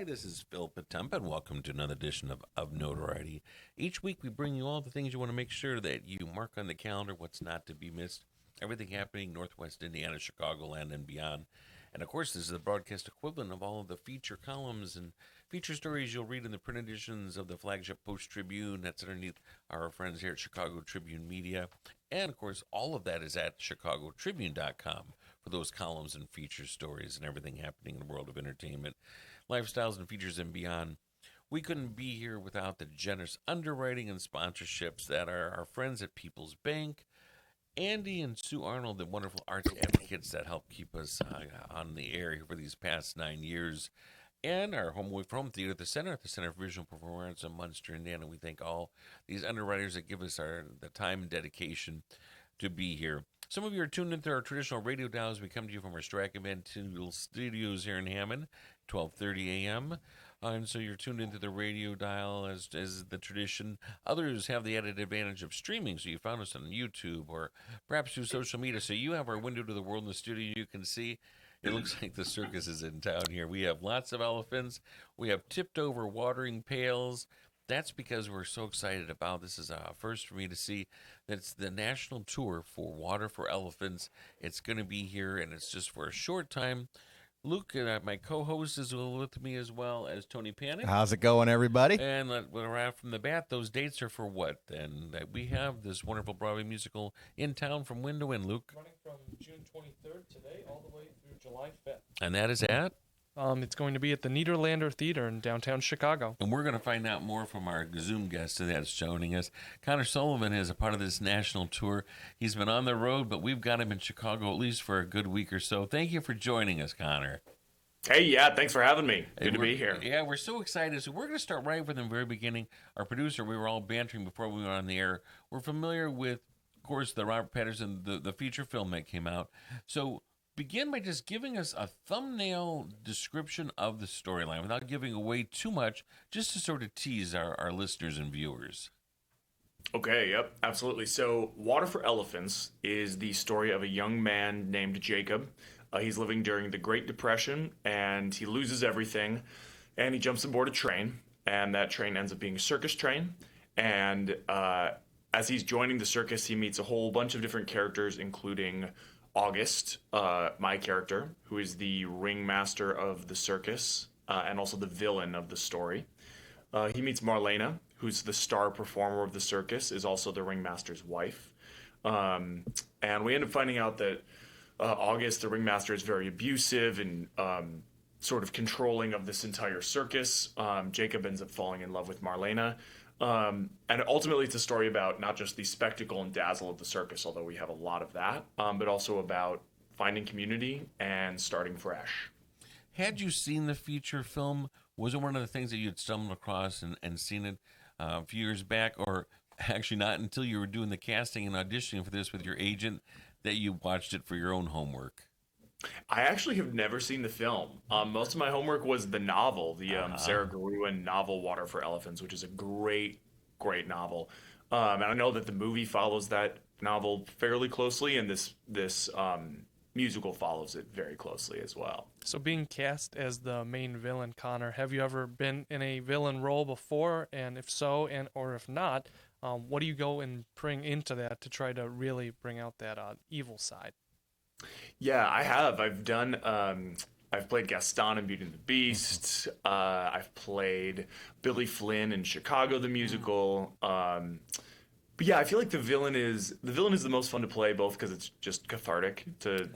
Hi, this is Phil Potempa, and welcome to another edition of Notoriety. Each week we bring you all the things you want to make sure that you mark on the calendar, what's not to be missed, everything happening Northwest Indiana, Chicagoland, and beyond. And, of course, this is the broadcast equivalent of all of the feature columns and feature stories you'll read in the print editions of the flagship Post-Tribune. That's underneath our friends here at Chicago Tribune Media. And, of course, all of that is at chicagotribune.com for those columns and feature stories and everything happening in the world of entertainment, lifestyles, and features and beyond. We couldn't be here without the generous underwriting and sponsorships that are our friends at People's Bank, Andy and Sue Arnold, the wonderful arts advocates that help keep us on the air for these past 9 years, and our home away from theater, the Center for Visual Performance in Munster, Indiana. We thank all these underwriters that give us the time and dedication to be here. Some of you are tuned into our traditional radio dials. We come to you from our Strachan studios here in Hammond, 12:30 a.m. And so you're tuned into the radio dial as the tradition. Others have the added advantage of streaming, so you found us on YouTube or perhaps through social media. So you have our window to the world in the studio. You can see it looks like the circus is in town here. We have lots of elephants. We have tipped over watering pails. That's because we're so excited about this. Is a first for me to see that it's the national tour for Water for Elephants. It's going to be here, and it's just for a short time. Luke, my co-host, is with me as well as Tony Panek. How's it going, everybody? And right from the bat, those dates are for what? And we have this wonderful Broadway musical in town from when to when, Luke? Running from June 23rd today all the way through July 5th. And that is at? It's going to be at the Niederlander Theater in downtown Chicago. And we're going to find out more from our Zoom guest that's joining us. Connor Sullivan is a part of this national tour. He's been on the road, but we've got him in Chicago at least for a good week or so. Thank you for joining us, Connor. Hey, yeah, thanks for having me. Good to be here. Yeah, we're so excited. So we're going to start right from the very beginning. Our producer, we were all bantering before we went on the air. We're familiar with, of course, the Robert Pattinson, the feature film that came out. So begin by just giving us a thumbnail description of the storyline without giving away too much, just to sort of tease our listeners and viewers. Okay, yep, absolutely. So Water for Elephants is the story of a young man named Jacob. He's living during the Great Depression, and he loses everything, and he jumps aboard a train, and that train ends up being a circus train. And as he's joining the circus, he meets a whole bunch of different characters, including August, my character, who is the ringmaster of the circus and also the villain of the story. He meets Marlena, who's the star performer of the circus, is also the ringmaster's wife. And we end up finding out that August, the ringmaster, is very abusive and sort of controlling of this entire circus. Jacob ends up falling in love with Marlena. And ultimately, it's a story about not just the spectacle and dazzle of the circus, although we have a lot of that, but also about finding community and starting fresh. Had you seen the feature film? Was it one of the things that you had stumbled across and seen it a few years back, or actually not until you were doing the casting and auditioning for this with your agent that you watched it for your own homework? I actually have never seen the film. Most of my homework was the novel, the Sarah Garuin novel Water for Elephants, which is a great novel. And I know that the movie follows that novel fairly closely, and this musical follows it very closely as well. So being cast as the main villain, Connor, have you ever been in a villain role before? And if so, or if not, what do you go and bring into that to try to really bring out that evil side? Yeah, I have. I've played Gaston in Beauty and the Beast. I've played Billy Flynn in Chicago the musical. But yeah, I feel like the villain is the most fun to play, both because it's just cathartic to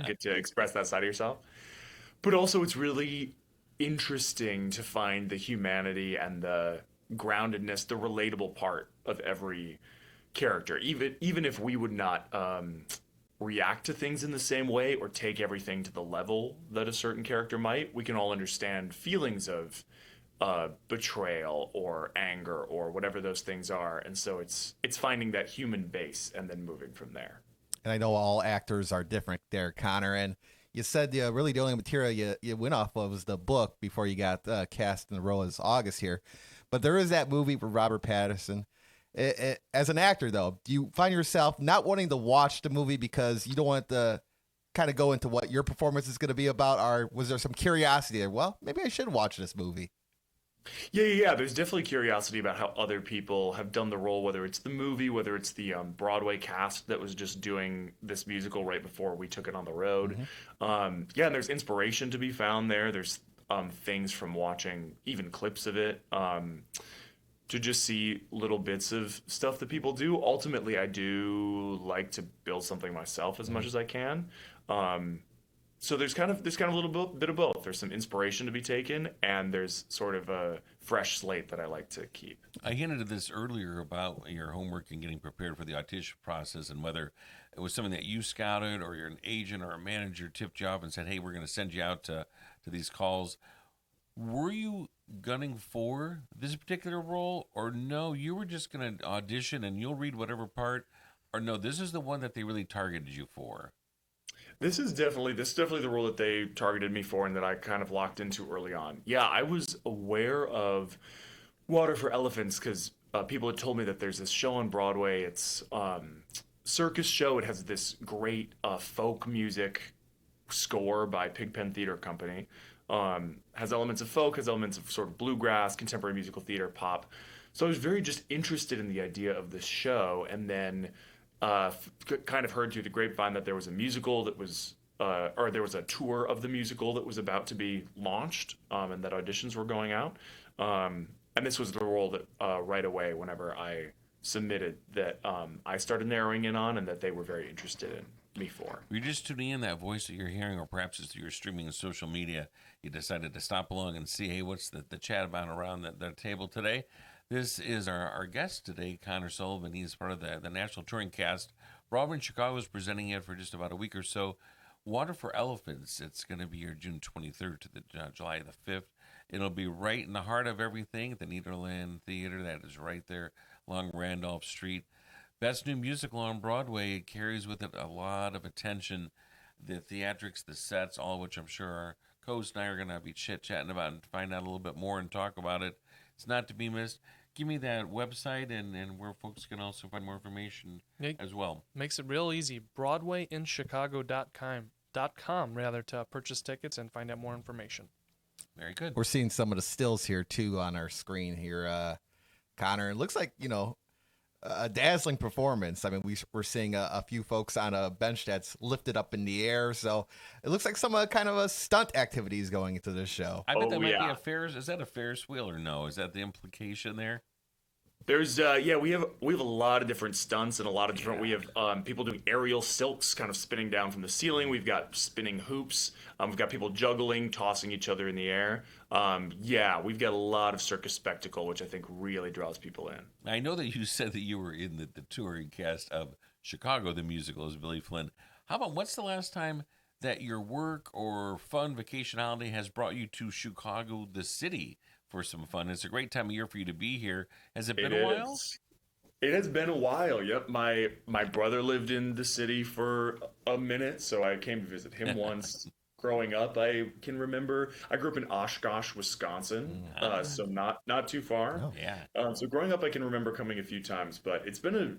get to express that side of yourself, but also it's really interesting to find the humanity and the groundedness, the relatable part of every character, even if we would not react to things in the same way or take everything to the level that a certain character might. We can all understand feelings of betrayal or anger or whatever those things are, and so it's finding that human base and then moving from there. And I know all actors are different there, Connor, and you said really the only material you went off of was the book before you got cast in the role as August here, but there is that movie with Robert Pattinson. As an actor, though, do you find yourself not wanting to watch the movie because you don't want the kind of go into what your performance is going to be about, or was there some curiosity there? Well, maybe I should watch this movie. Yeah. There's definitely curiosity about how other people have done the role, whether it's the movie, whether it's the Broadway cast that was just doing this musical right before we took it on the road. And there's inspiration to be found there. There's things from watching even clips of it to just see little bits of stuff that people do. Ultimately, I do like to build something myself as much as I can. So there's kind of a little bit of both. There's some inspiration to be taken, and there's sort of a fresh slate that I like to keep. I hinted at this earlier about your homework and getting prepared for the audition process, and whether it was something that you scouted or you're an agent or a manager tipped you off and said, hey, we're going to send you out to these calls. Were you gunning for this particular role, or no, you were just going to audition and you'll read whatever part, or no, this is the one that they really targeted you for? This is definitely the role that they targeted me for and that I kind of locked into early on. Yeah, I was aware of Water for Elephants because people had told me that there's this show on Broadway. It's circus show. It has this great folk music score by Pigpen Theater Company. Has elements of folk, has elements of sort of bluegrass, contemporary musical theater, pop. So I was very just interested in the idea of this show, and then kind of heard through the grapevine that there was a musical that was, or there was a tour of the musical that was about to be launched, and that auditions were going out. And this was the role that right away, whenever I submitted, that I started narrowing in on, and that they were very interested in me for. You're just tuning in, that voice that you're hearing, or perhaps it's you're streaming on social media. You decided to stop along and see, hey, what's the chat about around the table today? This is our guest today, Connor Sullivan. He's part of the national touring cast. Broadway in Chicago is presenting it for just about a week or so. Water for Elephants, it's going to be here June 23rd to the July the 5th. It'll be right in the heart of everything at the Nederland Theater. That is right there along Randolph Street. Best new musical on Broadway. It carries with it a lot of attention. The theatrics, the sets, all of which I'm sure our co-host and I are going to be chit-chatting about and find out a little bit more and talk about it. It's not to be missed. Give me that website and where folks can also find more information as well. Makes it real easy. BroadwayInChicago.com rather, to purchase tickets and find out more information. Very good. We're seeing some of the stills here too on our screen here, Connor. It looks like, a dazzling performance. I mean, we're seeing a few folks on a bench that's lifted up in the air, so it looks like some kind of a stunt activities going into this show. I bet that might be a Ferris. Is that a Ferris wheel or no? Is that the implication there? There's we have a lot of different stunts and a lot of different. We have people doing aerial silks, kind of spinning down from the ceiling. We've got spinning hoops. We've got people juggling, tossing each other in the air. We've got a lot of circus spectacle, which I think really draws people in. I know that you said that you were in the touring cast of Chicago, the musical, as Billy Flynn. How about what's the last time that your work or fun vacation holiday has brought you to Chicago, the city, for some fun? It's a great time of year for you to be here. Has it been a while? It has been a while. Yep. My brother lived in the city for a minute, so I came to visit him once. Growing up, I can remember I grew up in Oshkosh, Wisconsin, so not too far. Oh. Yeah. So growing up, I can remember coming a few times, but it's been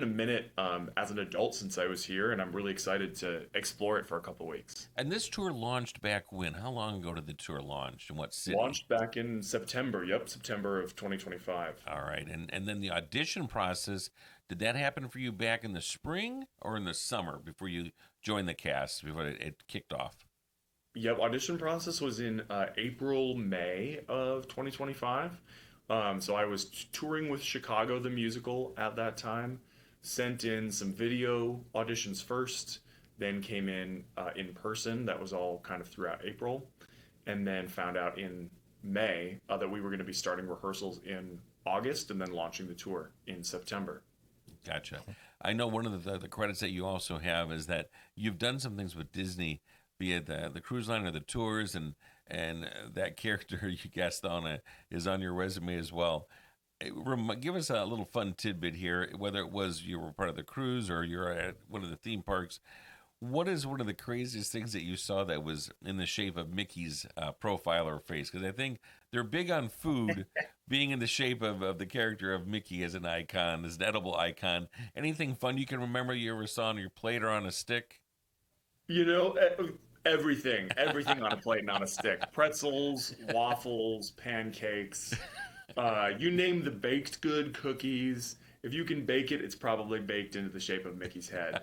a minute as an adult since I was here, and I'm really excited to explore it for a couple weeks. And this tour launched back when? How long ago did the tour launch, and what city? Launched back in September. Yep, September of 2025. All right, and then the audition process, did that happen for you back in the spring or in the summer before you joined the cast, before it kicked off? Yep, audition process was in April, May of 2025. So I was touring with Chicago, the musical at that time, sent in some video auditions first, then came in person. That was all kind of throughout April, and then found out in May that we were going to be starting rehearsals in August and then launching the tour in September. Gotcha. I know one of the credits that you also have is that you've done some things with Disney, be it the cruise line or the tours, and that character you guessed on is on your resume as well. Give us a little fun tidbit here, whether it was you were part of the cruise or you're at one of the theme parks. What is one of the craziest things that you saw that was in the shape of Mickey's profile or face? Because I think they're big on food being in the shape of the character of Mickey as an icon, as an edible icon. Anything fun you can remember you ever saw on your plate or on a stick? You know, everything on a plate and on a stick. Pretzels, waffles, pancakes. You name the baked good, cookies. If you can bake it, it's probably baked into the shape of Mickey's head,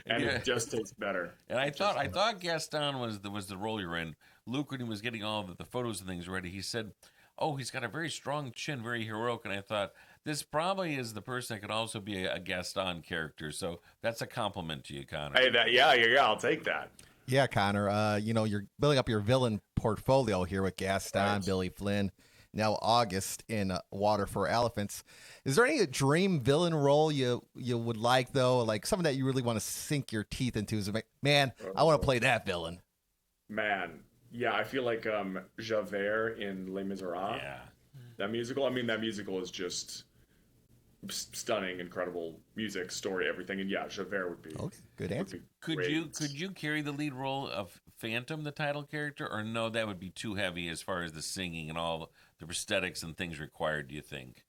and Yeah. it just tastes better. And I thought Gaston was the role you're in. Luke, when he was getting all the photos and things ready, he said, "Oh, he's got a very strong chin, very heroic." And I thought this probably is the person that could also be a Gaston character. So that's a compliment to you, Connor. Hey, yeah, I'll take that. Yeah, Connor. You're building up your villain portfolio here with Gaston, Right. Billy Flynn, now August in Water for Elephants. Is there any dream villain role you would like though, like something that you really want to sink your teeth into? Is like, man, I want to play that villain. Man, yeah, I feel like Javert in Les Miserables. Yeah. That musical. I mean, that musical is just stunning, incredible music, story, everything. And yeah, Javert would be. Okay, good would answer. be Could great. you carry the lead role of Phantom, the title character, or no? That would be too heavy as far as the singing and all the prosthetics and things required. Do you think?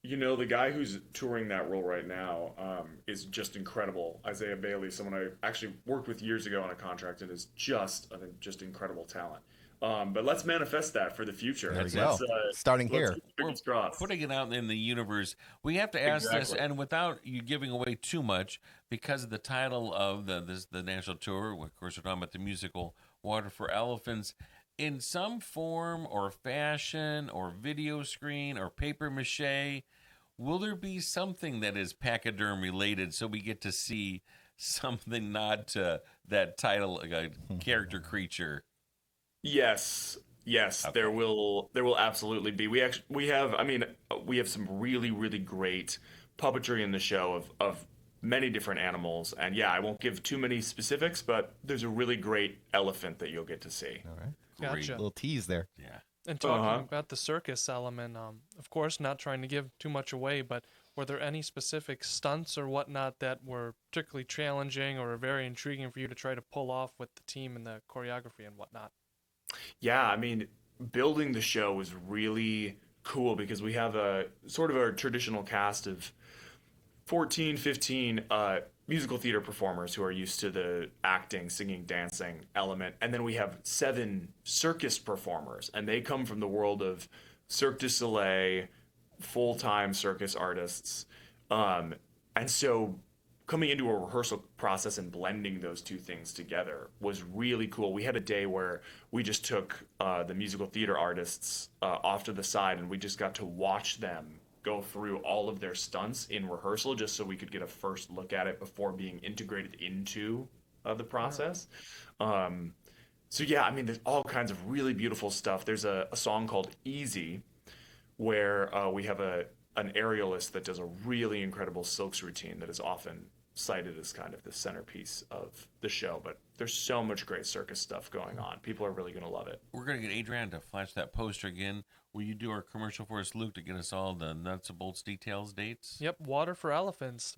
You know, the guy who's touring that role right now is just incredible. Isaiah Bailey, someone I actually worked with years ago on a contract, and is just, I think, just incredible talent. But let's manifest that for the future. There we Let's, go. Starting let's here. keep fingers crossed. Putting it out in the universe, we have to ask this, Exactly. and without you giving away too much, because of the title of the national tour. Of course, we're talking about the musical Water for Elephants. In some form or fashion or video screen or paper mache, will there be something that is pachyderm related so we get to see something nod to that title character creature? Yes, Okay. there will absolutely be. We have, I mean, we have some really great puppetry in the show of many different animals, and yeah, I won't give too many specifics, but there's a really great elephant that you'll get to see. All right. Great. Gotcha. Little tease there. Yeah. And talking Uh-huh. about the circus element, of course, not trying to give too much away, but were there any specific stunts or whatnot that were particularly challenging or very intriguing for you to try to pull off with the team and the choreography and whatnot? Yeah, I mean, building the show was really cool because we have a sort of a traditional cast of 14, 15 musical theater performers who are used to the acting, singing, dancing element. And then we have 7 circus performers, and they come from the world of Cirque du Soleil, full-time circus artists. And so coming into a rehearsal process and blending those two things together was really cool. We had a day where we just took the musical theater artists off to the side, and we just got to watch them go through all of their stunts in rehearsal just so we could get a first look at it before being integrated into the process. So yeah, I mean, there's all kinds of really beautiful stuff. There's a song called Easy where we have an aerialist that does a really incredible silks routine that is often cited as kind of the centerpiece of the show. But there's so much great circus stuff going on. People are really going to love it. We're going to get Adrian to flash that poster again. Will you do our commercial for us, Luke, to get us all the nuts and bolts details, dates? Yep, Water for Elephants,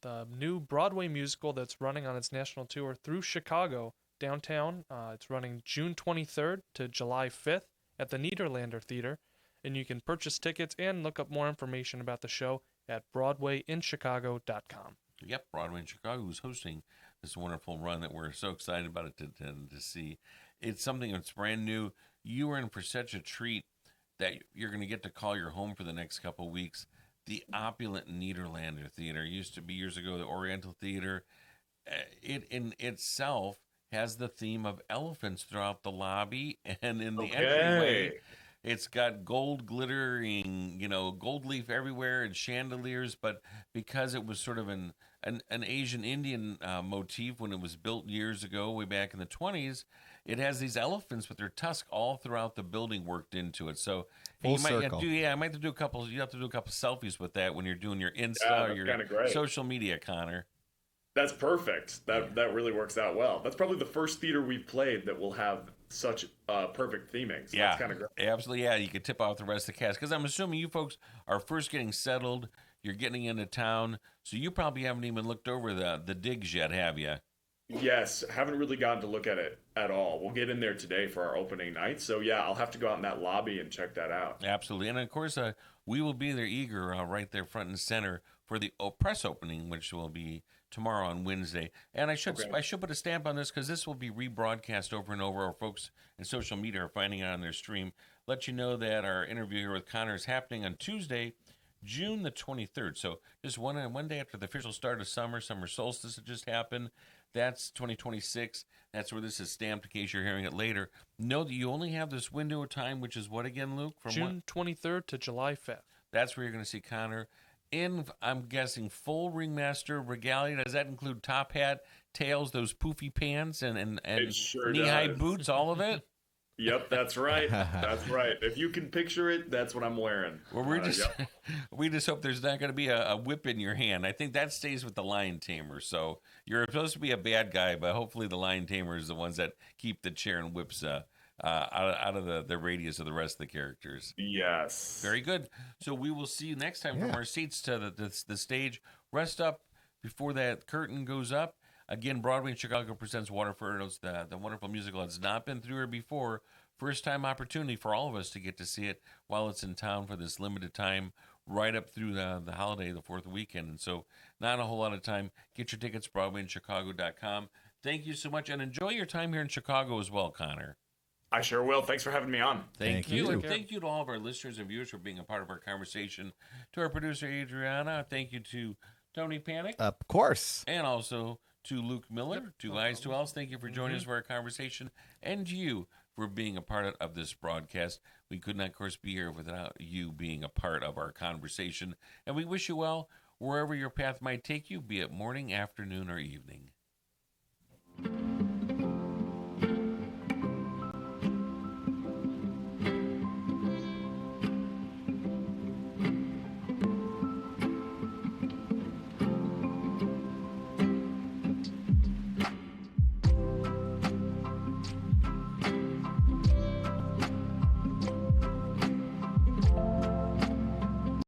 the new Broadway musical that's running on its national tour through Chicago downtown. It's running June 23rd to July 5th at the Niederlander Theater, and you can purchase tickets and look up more information about the show at BroadwayInChicago.com. Yep, Broadway in Chicago is hosting this wonderful run that we're so excited about it to see. It's something that's brand new. You are in for such a treat that you're going to get to call your home for the next couple of weeks. The opulent Niederlander Theater used to be years ago the Oriental Theater. It in itself has the theme of elephants throughout the lobby and in the entryway. It's got gold glittering, gold leaf everywhere and chandeliers. But because it was sort of an Asian Indian motif when it was built years ago, way back in the 20s, it has these elephants with their tusk all throughout the building worked into it. So Full you might circle. I might have to do a couple. You have to do a couple selfies with that when you're doing your Insta Yeah, or that's your kinda great. social media, Connor. That's perfect. That really works out well. That's probably the first theater we've played that will have such perfect theming. So Yeah, that's kind of great. absolutely. Yeah, you could tip off the rest of the cast because I'm assuming you folks are first getting settled. You're getting into town, so you probably haven't even looked over the digs yet, have you? Yes, haven't really gotten to look at it at all. We'll get in there today for our opening night. So yeah, I'll have to go out in that lobby and check that out. Absolutely, and of course, we will be there eager, right there front and center for the press opening, which will be tomorrow on Wednesday. And I should Okay. put a stamp on this because this will be rebroadcast over and over. Our folks in social media are finding it on their stream. Let you know that our interview here with Connor is happening on Tuesday, June the 23rd. So just one day after the official start of summer solstice that just happened. That's 2026. That's where this is stamped in case you're hearing it later. Know that you only have this window of time, which is what again, Luke? From June 23rd to July 5th. That's where you're going to see Connor in, I'm guessing, full ringmaster regalia. Does that include top hat, tails, those poofy pants, and It sure knee-high does. boots, all of it? Yep, that's right. That's right. If you can picture it, that's what I'm wearing. Well, Yep. we just hope there's not going to be a whip in your hand. I think that stays with the lion tamer. So you're supposed to be a bad guy, but hopefully the lion tamer is the ones that keep the chair and whips out of the radius of the rest of the characters. Yes. Very good. So we will see you next time from Yeah. our seats to the stage. Rest up before that curtain goes up. Again, Broadway in Chicago presents Water for Turtles, the wonderful musical that's not been through here before. First time opportunity for all of us to get to see it while it's in town for this limited time, right up through the holiday, the 4th weekend. And so not a whole lot of time. Get your tickets, BroadwayInChicago.com. Thank you so much, and enjoy your time here in Chicago as well, Connor. I sure will. Thanks for having me on. Thank Thank you. you. And thank you to all of our listeners and viewers for being a part of our conversation. To our producer, Adriana, thank you to Tony Panek, Of course. and also to Luke Miller, to Eyes to Else. Thank you for joining us for our conversation, and you for being a part of this broadcast. We could not, of course, be here without you being a part of our conversation. And we wish you well wherever your path might take you, be it morning, afternoon, or evening.